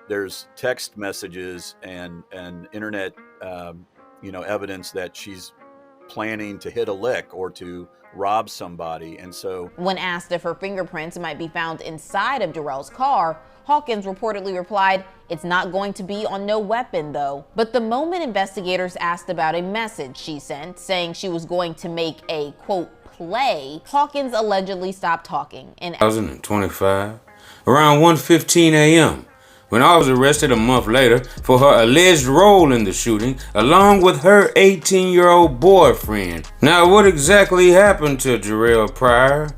there's text messages and internet evidence that she's planning to hit a lick or to rob somebody. And so when asked if her fingerprints might be found inside of Jarrell's car, Hawkins reportedly replied, "It's not going to be on no weapon though." But the moment investigators asked about a message she sent saying she was going to make a quote play, Hawkins allegedly stopped talking. In 2025, around 1:15 a.m., when I was arrested a month later for her alleged role in the shooting, along with her 18-year-old boyfriend. Now, what exactly happened to Jarrell Pryor?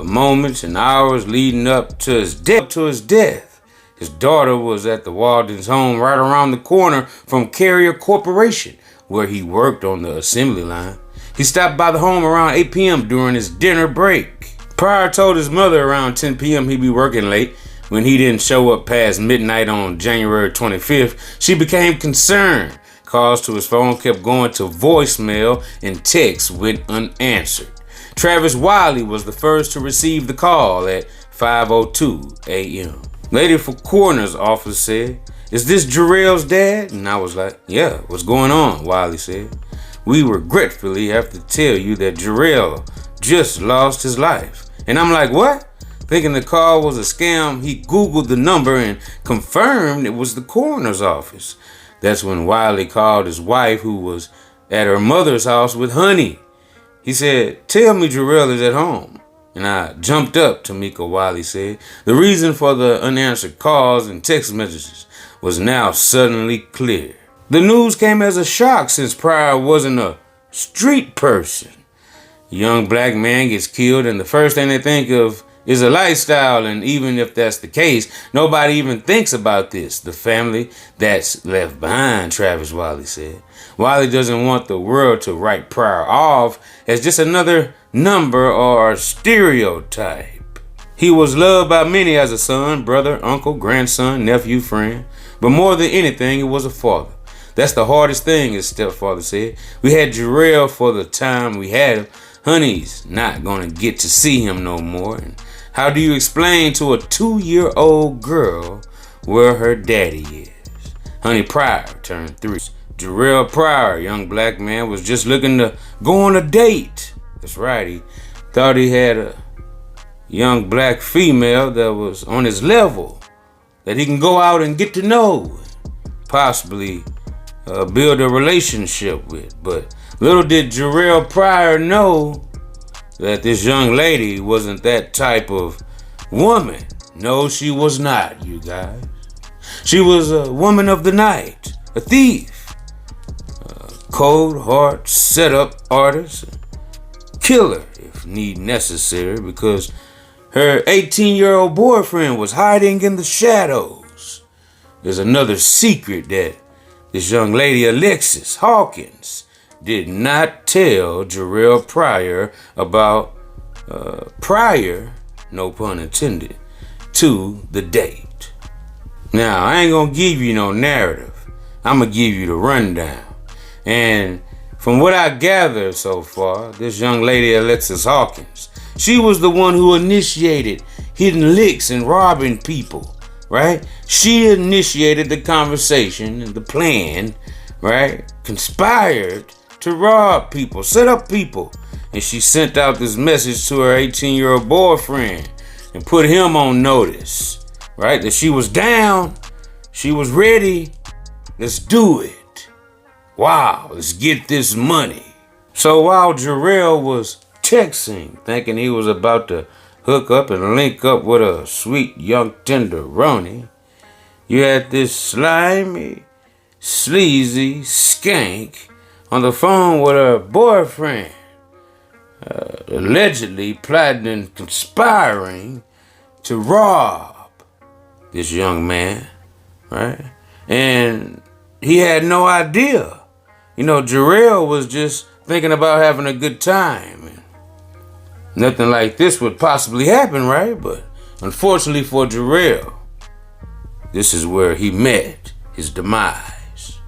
Moments and hours leading up to his death. His daughter was at the Walden's home right around the corner from Carrier Corporation, where he worked on the assembly line. He stopped by the home around 8 p.m. during his dinner break. Pryor told his mother around 10 p.m. he'd be working late. When he didn't show up past midnight on January 25th, she became concerned. Calls to his phone kept going to voicemail and texts went unanswered. Travis Wiley was the first to receive the call at 5:02 a.m. Lady for coroner's office said, "Is this Jarrell's dad?" And I was like, "Yeah, what's going on?" Wiley said. "We regretfully have to tell you that Jarrell just lost his life." And I'm like, "What?" Thinking the call was a scam, he Googled the number and confirmed it was the coroner's office. That's when Wiley called his wife, who was at her mother's house with Honey. He said, "Tell me Jarrell is at home." And I jumped up, Tamika Wiley said. The reason for the unanswered calls and text messages was now suddenly clear. The news came as a shock since Pryor wasn't a street person. A young black man gets killed and the first thing they think of is a lifestyle, and even if that's the case, nobody even thinks about this. The family that's left behind, Travis Wiley said. Wiley doesn't want the world to write Pryor off as just another number or a stereotype. He was loved by many as a son, brother, uncle, grandson, nephew, friend, but more than anything, he was a father. That's the hardest thing, his stepfather said. We had Jarrell for the time we had him. Honey's not gonna get to see him no more. And how do you explain to a 2-year-old girl where her daddy is? Honey Pryor turned 3. Jarrell Pryor, a young black man, was just looking to go on a date. That's right, he thought he had a young black female that was on his level, that he can go out and get to know, possibly build a relationship with. But little did Jarrell Pryor know that this young lady wasn't that type of woman. No, she was not, you guys. She was a woman of the night, a thief, a cold, hard, set-up artist, a killer if need necessary, because her 18-year-old boyfriend was hiding in the shadows. There's another secret that this young lady, Alexis Hawkins, did not tell Jarrell Pryor about prior, no pun intended, to the date. Now, I ain't gonna give you no narrative. I'm gonna give you the rundown. And from what I gather so far, this young lady, Alexis Hawkins, she was the one who initiated hitting licks and robbing people, right? She initiated the conversation and the plan, right? Conspired to rob people, set up people. And she sent out this message to her 18-year-old boyfriend and put him on notice, right? That she was down, she was ready, let's do it. Wow, let's get this money. So while Jarrell was texting, thinking he was about to hook up and link up with a sweet young tenderoni, you had this slimy, sleazy skank on the phone with her boyfriend, allegedly plotting and conspiring to rob this young man, right? And he had no idea. You know, Jarrell was just thinking about having a good time. And nothing like this would possibly happen, right? But unfortunately for Jarrell, this is where he met his demise.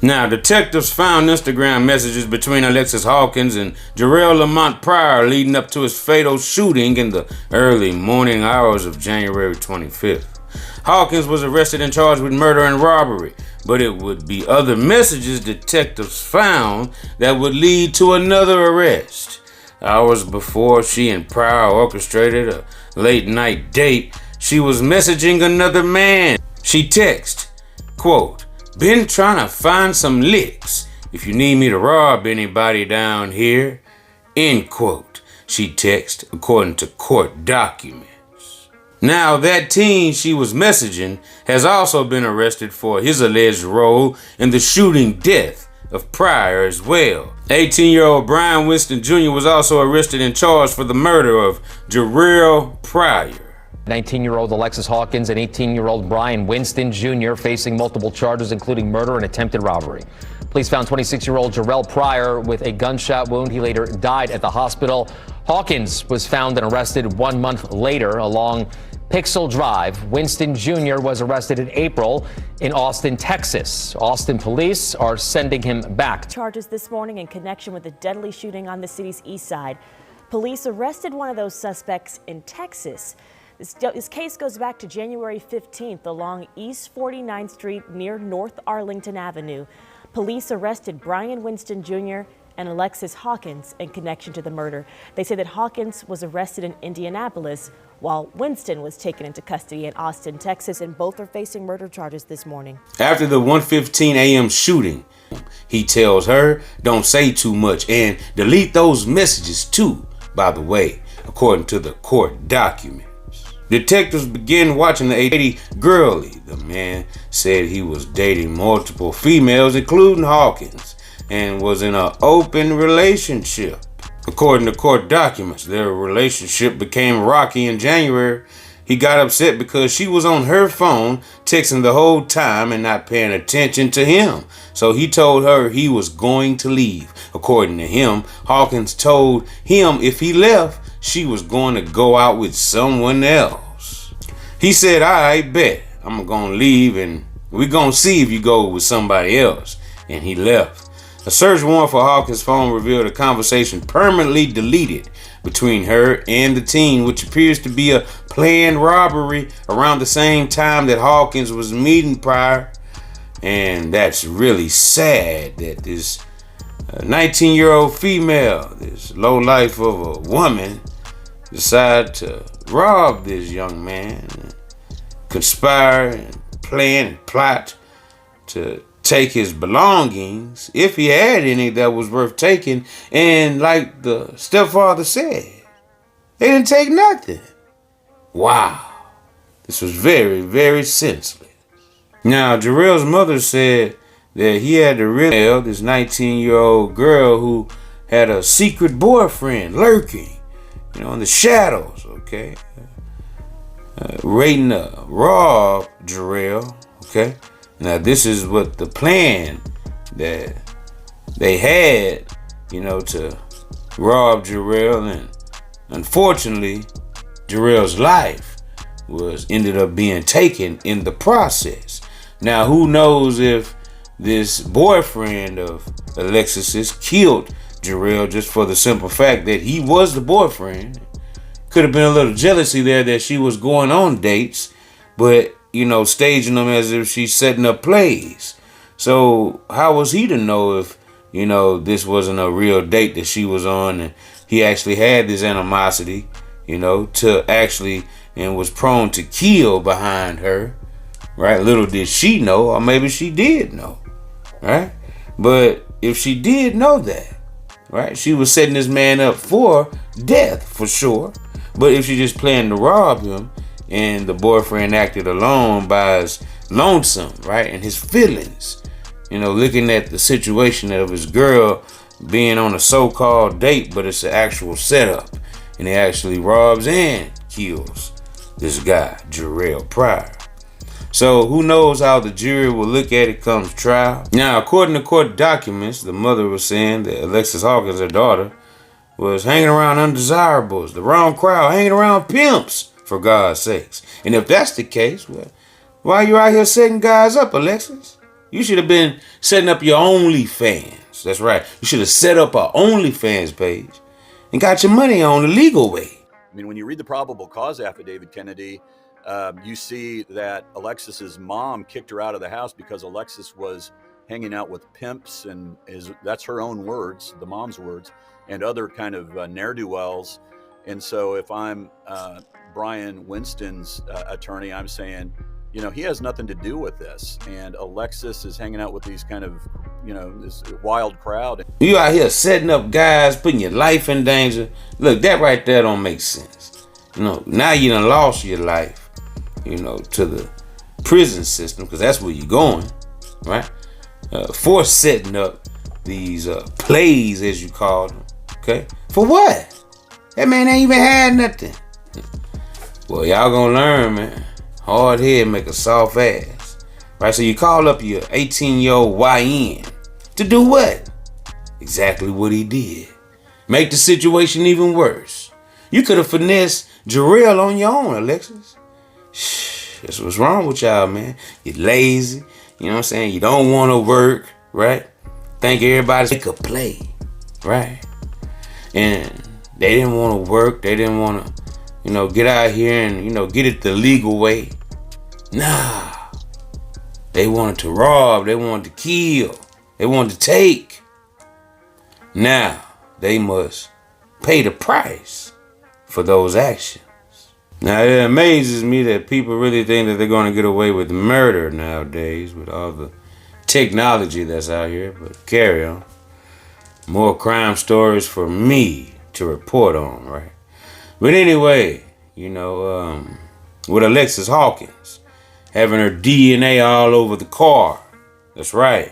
Now, detectives found Instagram messages between Alexis Hawkins and Jarrell Lamont Pryor leading up to his fatal shooting in the early morning hours of January 25th. Hawkins was arrested and charged with murder and robbery, but it would be other messages detectives found that would lead to another arrest. Hours before she and Pryor orchestrated a late-night date, she was messaging another man. She texted, quote, "Been trying to find some licks if you need me to rob anybody down here," end quote, she texted, according to court documents. Now, that teen she was messaging has also been arrested for his alleged role in the shooting death of Pryor as well. 18-year-old Brian Winston Jr. was also arrested and charged for the murder of Jarrell Pryor. 19-year-old Alexis Hawkins and 18-year-old Brian Winston Jr. facing multiple charges, including murder and attempted robbery. Police found 26-year-old Jarrell Pryor with a gunshot wound. He later died at the hospital. Hawkins was found and arrested 1 month later along Pixel Drive. Winston Jr. was arrested in April in Austin, Texas. Austin police are sending him back. Charges this morning in connection with a deadly shooting on the city's east side. Police arrested one of those suspects in Texas. This case goes back to January 15th along East 49th Street near North Arlington Avenue. Police arrested Brian Winston Jr. and Alexis Hawkins in connection to the murder. They say that Hawkins was arrested in Indianapolis while Winston was taken into custody in Austin, Texas, and both are facing murder charges this morning. After the 1:15 a.m. shooting, he tells her, "Don't say too much and delete those messages too, by the way," according to the court documents. Detectives began watching the 80 girlie. The man said he was dating multiple females, including Hawkins, and was in an open relationship. According to court documents, their relationship became rocky in January. He got upset because she was on her phone texting the whole time and not paying attention to him. So he told her he was going to leave. According to him, Hawkins told him if he left, she was going to go out with someone else. He said, "I bet I'm going to leave and we're going to see if you go with somebody else." And he left. A search warrant for Hawkins' phone revealed a conversation permanently deleted between her and the teen, which appears to be a planned robbery around the same time that Hawkins was meeting Pryor. And that's really sad that this 19-year-old female, this lowlife of a woman, decided to rob this young man, conspire and plan and plot to take his belongings, if he had any that was worth taking. And like the stepfather said, they didn't take nothing. Wow. This was very, very senseless. Now, Jarrell's mother said that he had to really this 19-year-old girl who had a secret boyfriend lurking, in the shadows, okay? Waiting to rob Jarrell, okay? Now, this is what the plan that they had, to rob Jarrell. And unfortunately, Jarrell's life ended up being taken in the process. Now, who knows if this boyfriend of Alexis's killed Jarrell just for the simple fact that he was the boyfriend. Could have been a little jealousy there that she was going on dates, but staging them as if she's setting up plays. So how was he to know if, this wasn't a real date that she was on, and he actually had this animosity, to actually, and was prone to kill behind her, right? Little did she know, or maybe she did know, right? But if she did know that, right, she was setting this man up for death for sure. But if she just planned to rob him, and the boyfriend acted alone by his lonesome, right, and his feelings, looking at the situation of his girl being on a so-called date, but it's an actual setup, and he actually robs and kills this guy, Jarrell Pryor. So who knows how the jury will look at it comes trial. Now, according to court documents, the mother was saying that Alexis Hawkins, her daughter, was hanging around undesirables, the wrong crowd, hanging around pimps, for God's sakes. And if that's the case, well, why are you out here setting guys up, Alexis? You should have been setting up your OnlyFans. That's right. You should have set up a OnlyFans page and got your money on the legal way. I mean, when you read the probable cause affidavit, Kennedy, you see that Alexis's mom kicked her out of the house because Alexis was hanging out with pimps, and that's her own words, the mom's words, and other kind of ne'er-do-wells. And so if I'm Brian Winston's attorney, I'm saying, you know, he has nothing to do with this. And Alexis is hanging out with these kind of, you know, this wild crowd. You out here setting up guys, putting your life in danger. Look, that right there don't make sense. You know, now you done lost your life, you know, to the prison system, because that's where you're going, right? For setting up these plays, as you call them, okay? For what? That man ain't even had nothing. Well, y'all gonna learn, man. Hard head make a soft ass. Right, so you call up your 18-year-old YN to do what? Exactly what he did. Make the situation even worse. You could have finessed Jarrell on your own, Alexis. Shh, that's what's wrong with y'all, man. You're lazy, you know what I'm saying? You don't want to work, right? Think everybody's make a play, right? And they didn't want to work. They didn't want to, you know, get out here and, you know, get it the legal way. Nah. They wanted to rob. They wanted to kill. They wanted to take. Now, they must pay the price for those actions. Now, it amazes me that people really think that they're going to get away with murder nowadays with all the technology that's out here. But carry on. More crime stories for me to report on, right? But anyway, you know, with Alexis Hawkins having her DNA all over the car. That's right.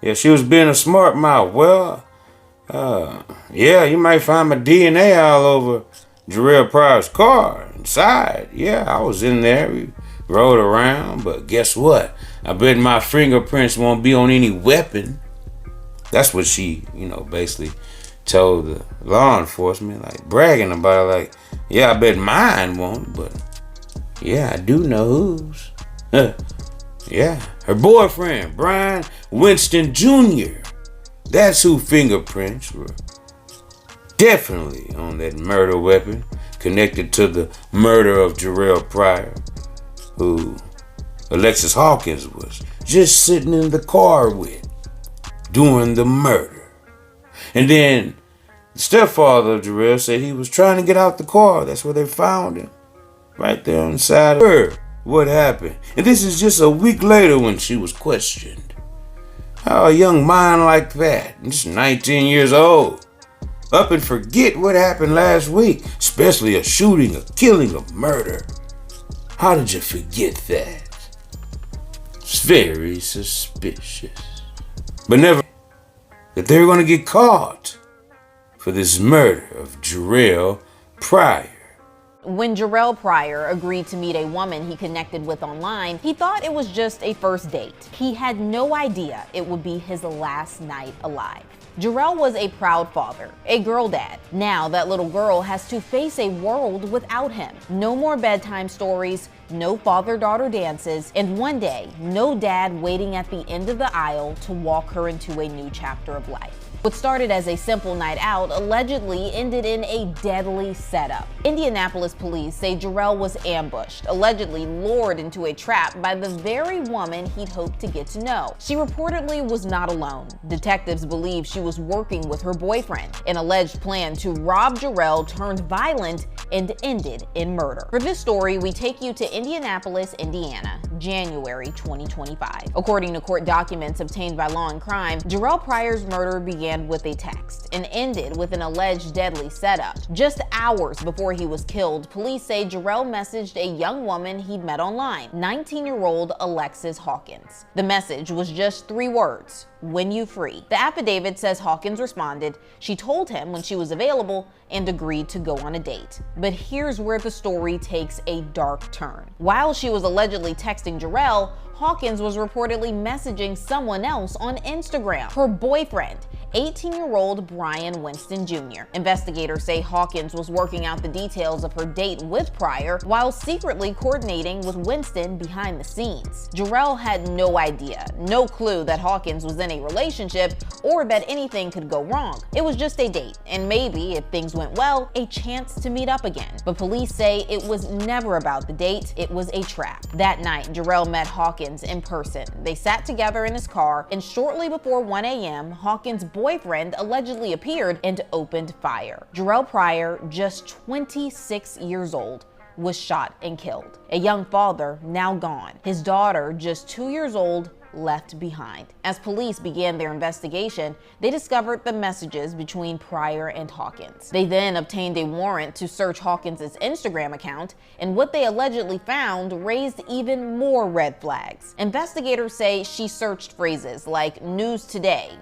Yeah, she was being a smart mouth. Well, yeah, you might find my DNA all over Jarrell Pryor's car inside. Yeah, I was in there. We rode around, but guess what? I bet my fingerprints won't be on any weapon. That's what she, you know, basically told the law enforcement, like bragging about it, like, yeah, I bet mine won't, but yeah, I do know whose. Yeah, her boyfriend, Brian Winston Jr. That's who fingerprints were definitely on that murder weapon connected to the murder of Jarrell Pryor, who Alexis Hawkins was just sitting in the car with during the murder. And then the stepfather of Jarrell said he was trying to get out the car. That's where they found him, right there on the side of her. What happened? And this is just a week later when she was questioned. How a young mind like that, just 19 years old, up and forget what happened last week, especially a shooting, a killing, a murder. How did you forget that? It's very suspicious. But never that they were going to get caught for this murder of Jarrell Pryor. When Jarrell Pryor agreed to meet a woman he connected with online, he thought it was just a first date. He had no idea it would be his last night alive. Jarrell was a proud father, a girl dad. Now that little girl has to face a world without him. No more bedtime stories, no father-daughter dances, and one day, no dad waiting at the end of the aisle to walk her into a new chapter of life. What started as a simple night out allegedly ended in a deadly setup. Indianapolis police say Jarrell was ambushed, allegedly lured into a trap by the very woman he'd hoped to get to know. She reportedly was not alone. Detectives believe she was working with her boyfriend. An alleged plan to rob Jarrell turned violent and ended in murder. For this story, we take you to Indianapolis, Indiana, January 2025. According to court documents obtained by Law and Crime, Jarrell Pryor's murder began with a text and ended with an alleged deadly setup. Just hours before he was killed, police say Jarrell messaged a young woman he'd met online, 19-year-old Alexis Hawkins. The message was just 3 words: when you free. The affidavit says Hawkins responded. She told him when she was available and agreed to go on a date. But here's where the story takes a dark turn. While she was allegedly texting Jarrell, Hawkins was reportedly messaging someone else on Instagram, her boyfriend, 18-year-old Brian Winston Jr. Investigators say Hawkins was working out the details of her date with Pryor while secretly coordinating with Winston behind the scenes. Jarrell had no idea, no clue that Hawkins was in a relationship or that anything could go wrong. It was just a date, and maybe, if things went well, a chance to meet up again. But police say it was never about the date, it was a trap. That night, Jarrell met Hawkins in person. They sat together in his car, and shortly before 1 a.m., Hawkins' boyfriend allegedly appeared and opened fire. Jarrell Pryor, just 26 years old, was shot and killed. A young father, now gone. His daughter, just 2 years old, left behind. As police began their investigation, they discovered the messages between Pryor and Hawkins. They then obtained a warrant to search Hawkins' Instagram account, and what they allegedly found raised even more red flags. Investigators say she searched phrases like news today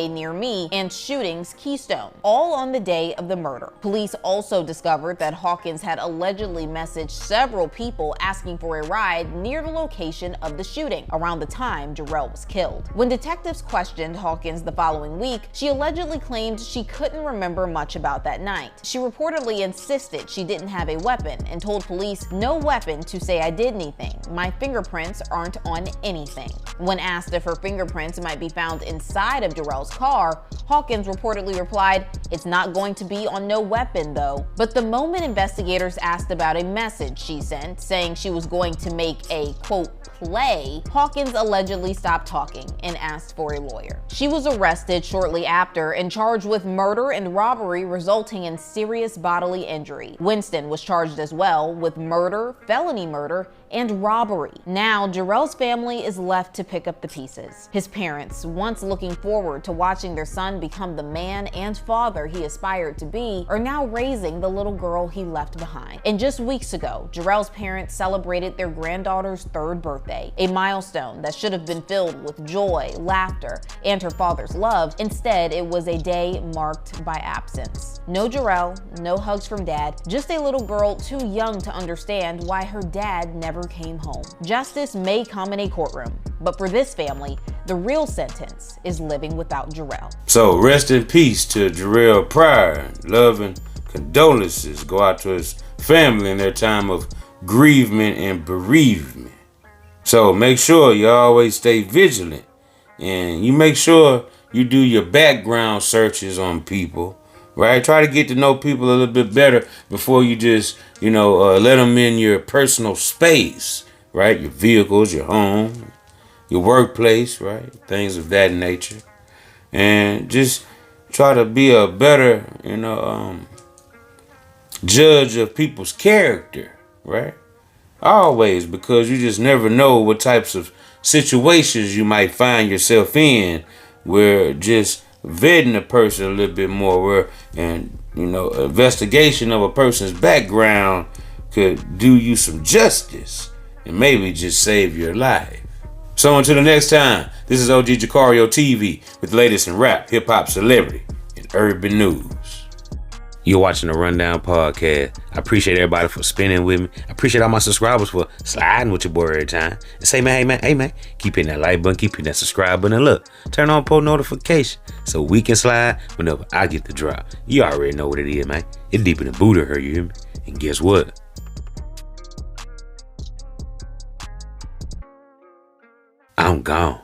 near me, and shootings Keystone, all on the day of the murder. Police also discovered that Hawkins had allegedly messaged several people asking for a ride near the location of the shooting around the time Jarrell was killed. When detectives questioned Hawkins the following week, she allegedly claimed she couldn't remember much about that night. She reportedly insisted she didn't have a weapon and told police, "No weapon to say I did anything. My fingerprints aren't on anything." When asked if her fingerprints might be found inside of Jarrell's car, Hawkins reportedly replied, "It's not going to be on no weapon though." But the moment investigators asked about a message she sent saying she was going to make a, quote, play, Hawkins allegedly stopped talking and asked for a lawyer. She was arrested shortly after and charged with murder and robbery resulting in serious bodily injury. Winston was charged as well with murder, felony murder, and robbery. Now, Jarrell's family is left to pick up the pieces. His parents, once looking forward to watching their son become the man and father he aspired to be, are now raising the little girl he left behind. And just weeks ago, Jarrell's parents celebrated their granddaughter's 3rd birthday, a milestone that should have been filled with joy, laughter, and her father's love. Instead, it was a day marked by absence. No Jarrell, no hugs from dad, just a little girl too young to understand why her dad never came home. Justice may come in a courtroom, but for this family, the real sentence is living without Jarrell. So rest in peace to Jarrell Pryor. Love and condolences go out to his family in their time of grievement and bereavement. So make sure you always stay vigilant, and you make sure you do your background searches on people, right? Try to get to know people a little bit better before you just, let them in your personal space, right? Your vehicles, your home, your workplace, right? Things of that nature. And just try to be a better, judge of people's character, right? Always, because you just never know what types of situations you might find yourself in where just vetting a person a little bit more, investigation of a person's background could do you some justice and maybe just save your life. So until the next time, this is OG Jucario TV with the latest in rap, hip hop, celebrity, and urban news. You're watching the Rundown Podcast. I appreciate everybody for spinning with me. I appreciate all my subscribers for sliding with your boy every time. And say, hey man, keep hitting that like button, keep hitting that subscribe button, and look, turn on post notification so we can slide whenever I get the drop. You already know what it is, man. It's deeper than Buddha, you hear me? And guess what? I'm gone.